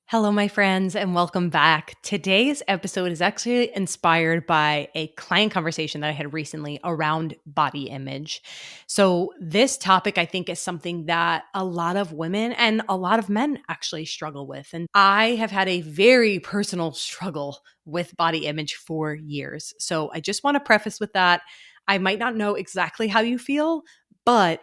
Hello, my friends, and welcome back. Today's episode is actually inspired by a client conversation that I had recently around body image. So, this topic, I think, is something that a lot of women and a lot of men actually struggle with. And I have had a very personal struggle with body image for years. So, I just want to preface with that. I might not know exactly how you feel, but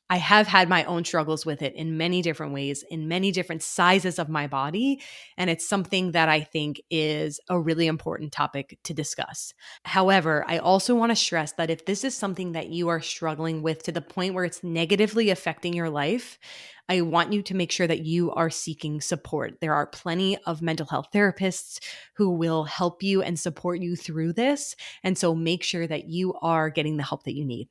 I have had my own struggles with it in many different ways, in many different sizes of my body. And it's something that I think is a really important topic to discuss. However, I also want to stress that if this is something that you are struggling with to the point where it's negatively affecting your life, I want you to make sure that you are seeking support. There are plenty of mental health therapists who will help you and support you through this. And so make sure that you are getting the help that you need.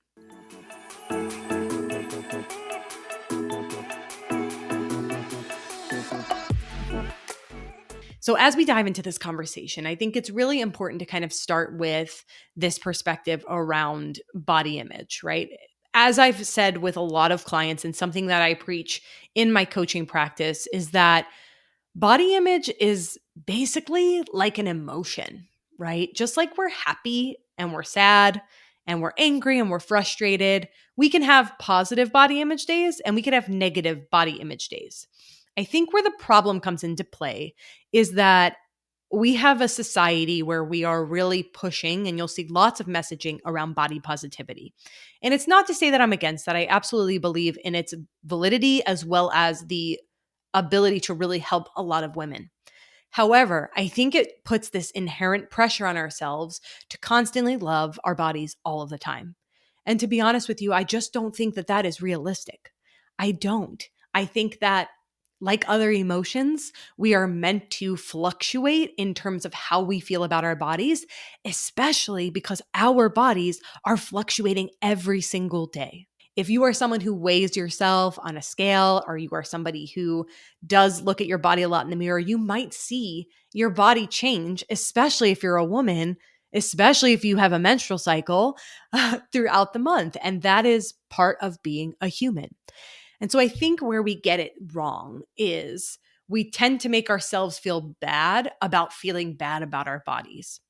So, as we dive into this conversation, I think it's really important to kind of start with this perspective around body image, right? As I've said with a lot of clients, and something that I preach in my coaching practice is that body image is basically like an emotion, right? Just like we're happy and we're sad and we're angry and we're frustrated, we can have positive body image days and we can have negative body image days. I think where the problem comes into play is that we have a society where we are really pushing, and you'll see lots of messaging around body positivity. And it's not to say that I'm against that. I absolutely believe in its validity as well as the ability to really help a lot of women. However, I think it puts this inherent pressure on ourselves to constantly love our bodies all of the time. And to be honest with you, I just don't think that that is realistic. I don't. I think that, like other emotions, we are meant to fluctuate in terms of how we feel about our bodies, especially because our bodies are fluctuating every single day. If you are someone who weighs yourself on a scale, or you are somebody who does look at your body a lot in the mirror, you might see your body change, especially if you're a woman, especially if you have a menstrual cycle throughout the month. And that is part of being a human. And so I think where we get it wrong is we tend to make ourselves feel bad about feeling bad about our bodies.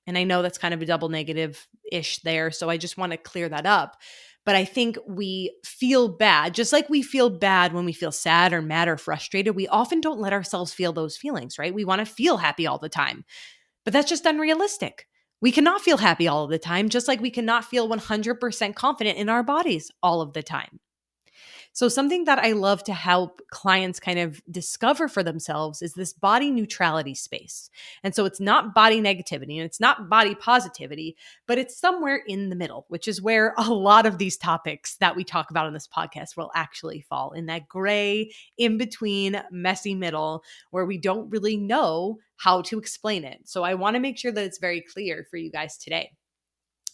And I know that's kind of a double negative ish there. So I just want to clear that up. But I think we feel bad, just like we feel bad when we feel sad or mad or frustrated. We often don't let ourselves feel those feelings, right? We want to feel happy all the time, but that's just unrealistic. We cannot feel happy all of the time, just like we cannot feel 100% confident in our bodies all of the time. So, something that I love to help clients kind of discover for themselves is this body neutrality space. And so, it's not body negativity and it's not body positivity, but it's somewhere in the middle, which is where a lot of these topics that we talk about on this podcast will actually fall, in that gray, in between, messy middle where we don't really know how to explain it. So, I want to make sure that it's very clear for you guys today.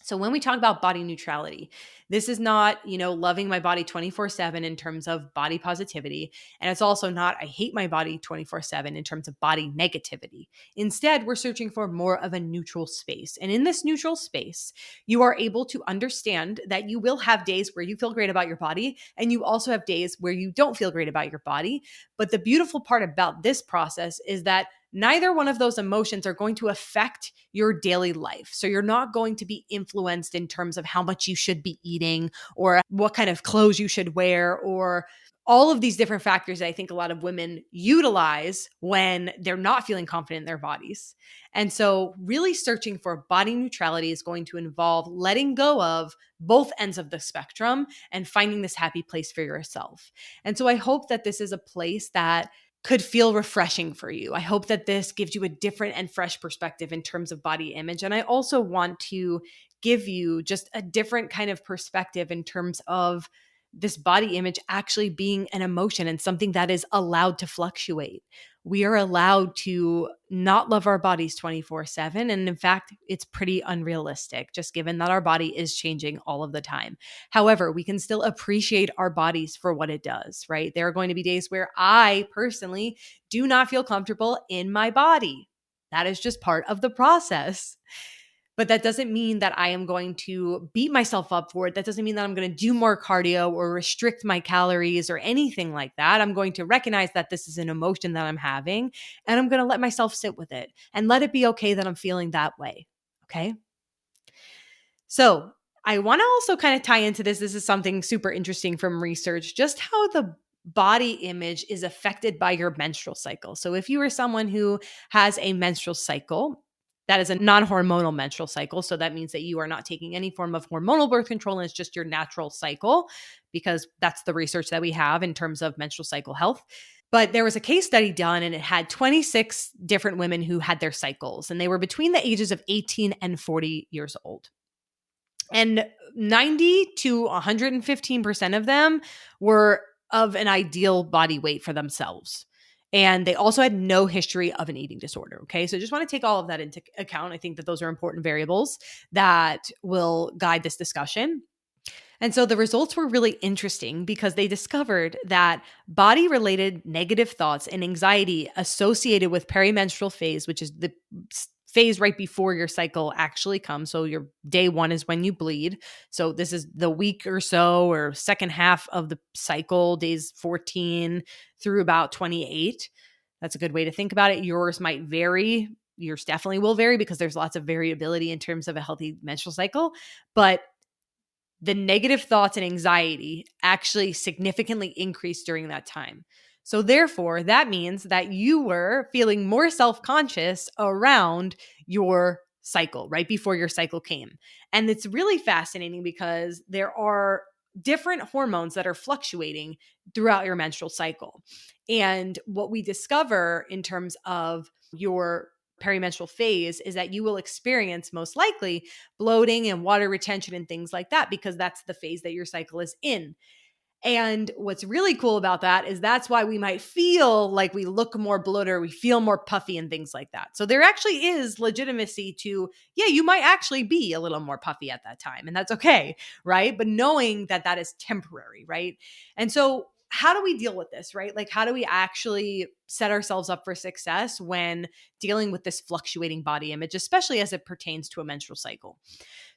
So when we talk about body neutrality, this is not, loving my body 24/7 in terms of body positivity. And it's also not, I hate my body 24/7 in terms of body negativity. Instead, we're searching for more of a neutral space. And in this neutral space, you are able to understand that you will have days where you feel great about your body, and you also have days where you don't feel great about your body. But the beautiful part about this process is that neither one of those emotions are going to affect your daily life. So you're not going to be influenced in terms of how much you should be eating or what kind of clothes you should wear or all of these different factors that I think a lot of women utilize when they're not feeling confident in their bodies. And so really searching for body neutrality is going to involve letting go of both ends of the spectrum and finding this happy place for yourself. And so I hope that this is a place that could feel refreshing for you. I hope that this gives you a different and fresh perspective in terms of body image. And I also want to give you just a different kind of perspective in terms of this body image actually being an emotion and something that is allowed to fluctuate. We are allowed to not love our bodies 24/7. And in fact, it's pretty unrealistic, just given that our body is changing all of the time. However, we can still appreciate our bodies for what it does, right? There are going to be days where I personally do not feel comfortable in my body. That is just part of the process. But that doesn't mean that I am going to beat myself up for it. That doesn't mean that I'm going to do more cardio or restrict my calories or anything like that. I'm going to recognize that this is an emotion that I'm having, and I'm going to let myself sit with it and let it be okay that I'm feeling that way. Okay. So I want to also kind of tie into this. This is something super interesting from research, just how the body image is affected by your menstrual cycle. So if you are someone who has a menstrual cycle, that is a non-hormonal menstrual cycle. So that means that you are not taking any form of hormonal birth control and it's just your natural cycle, because that's the research that we have in terms of menstrual cycle health. But there was a case study done and it had 26 different women who had their cycles, and they were between the ages of 18 and 40 years old. And 90 to 115% of them were of an ideal body weight for themselves. And they also had no history of an eating disorder. Okay. So I just want to take all of that into account. I think that those are important variables that will guide this discussion. And so the results were really interesting because they discovered that body related negative thoughts and anxiety associated with perimenstrual phase, which is the phase right before your cycle actually comes. So your day one is when you bleed. So this is the week or so or second half of the cycle, days 14 through about 28. That's a good way to think about it. Yours might vary. Yours definitely will vary because there's lots of variability in terms of a healthy menstrual cycle. But the negative thoughts and anxiety actually significantly increased during that time. So therefore, that means that you were feeling more self-conscious around your cycle right before your cycle came. And it's really fascinating because there are different hormones that are fluctuating throughout your menstrual cycle. And what we discover in terms of your perimenstrual phase is that you will experience most likely bloating and water retention and things like that, because that's the phase that your cycle is in. And what's really cool about that is that's why we might feel like we look more bloated or we feel more puffy and things like that. So there actually is legitimacy to, yeah, you might actually be a little more puffy at that time, and that's okay, right? But knowing that that is temporary, right? And so how do we deal with this, right? Like, how do we actually set ourselves up for success when dealing with this fluctuating body image, especially as it pertains to a menstrual cycle?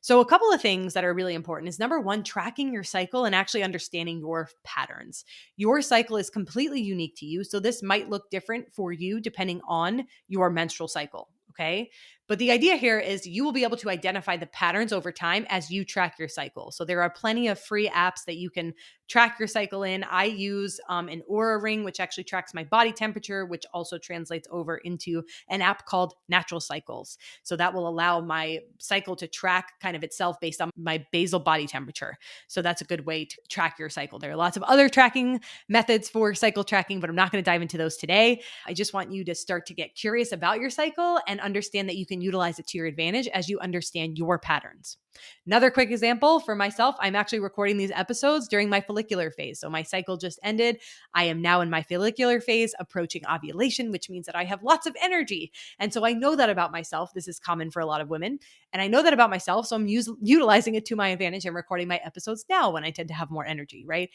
So, a couple of things that are really important is number one, tracking your cycle and actually understanding your patterns. Your cycle is completely unique to you. So, this might look different for you depending on your menstrual cycle. Okay. But the idea here is you will be able to identify the patterns over time as you track your cycle. So there are plenty of free apps that you can track your cycle in. I use an Aura ring, which actually tracks my body temperature, which also translates over into an app called Natural Cycles. So that will allow my cycle to track kind of itself based on my basal body temperature. So that's a good way to track your cycle. There are lots of other tracking methods for cycle tracking, but I'm not going to dive into those today. I just want you to start to get curious about your cycle and understand that you can utilize it to your advantage as you understand your patterns. Another quick example for myself, I'm actually recording these episodes during my follicular phase. So my cycle just ended. I am now in my follicular phase, approaching ovulation, which means that I have lots of energy. And so I know that about myself. This is common for a lot of women. And I know that about myself. So I'm utilizing it to my advantage and recording my episodes now when I tend to have more energy, right?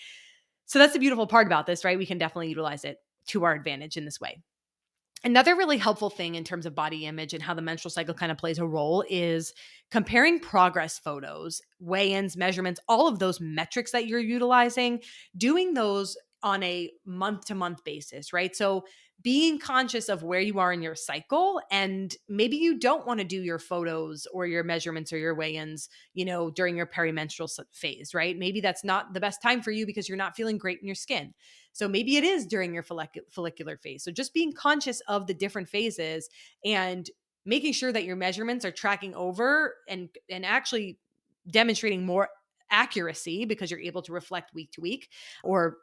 So that's the beautiful part about this, right? We can definitely utilize it to our advantage in this way. Another really helpful thing in terms of body image and how the menstrual cycle kind of plays a role is comparing progress photos, weigh-ins, measurements, all of those metrics that you're utilizing, doing those on a month-to-month basis, right? So being conscious of where you are in your cycle, and maybe you don't want to do your photos or your measurements or your weigh-ins, during your perimenstrual phase, right? Maybe that's not the best time for you because you're not feeling great in your skin. So maybe it is during your follicular phase. So just being conscious of the different phases and making sure that your measurements are tracking over and actually demonstrating more accuracy because you're able to reflect week to week, or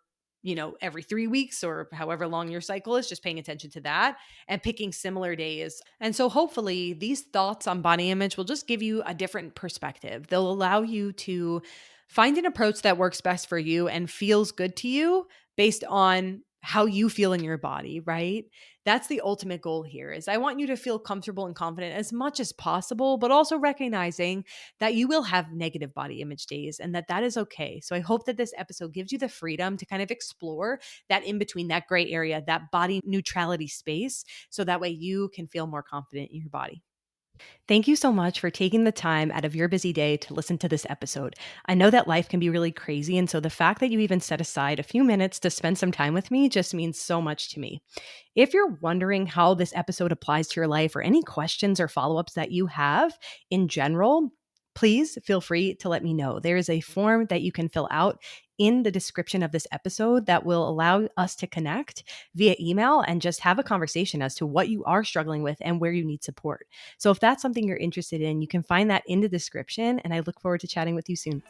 every 3 weeks or however long your cycle is, just paying attention to that and picking similar days. And so hopefully these thoughts on body image will just give you a different perspective. They'll allow you to find an approach that works best for you and feels good to you based on how you feel in your body, right? That's the ultimate goal here. Is I want you to feel comfortable and confident as much as possible, but also recognizing that you will have negative body image days and that is okay. So I hope that this episode gives you the freedom to kind of explore that in between, that gray area, that body neutrality space, so that way you can feel more confident in your body. Thank you so much for taking the time out of your busy day to listen to this episode. I know that life can be really crazy, and so the fact that you even set aside a few minutes to spend some time with me just means so much to me. If you're wondering how this episode applies to your life or any questions or follow ups that you have in general, please feel free to let me know. There is a form that you can fill out in the description of this episode that will allow us to connect via email and just have a conversation as to what you are struggling with and where you need support. So if that's something you're interested in, you can find that in the description, and I look forward to chatting with you soon.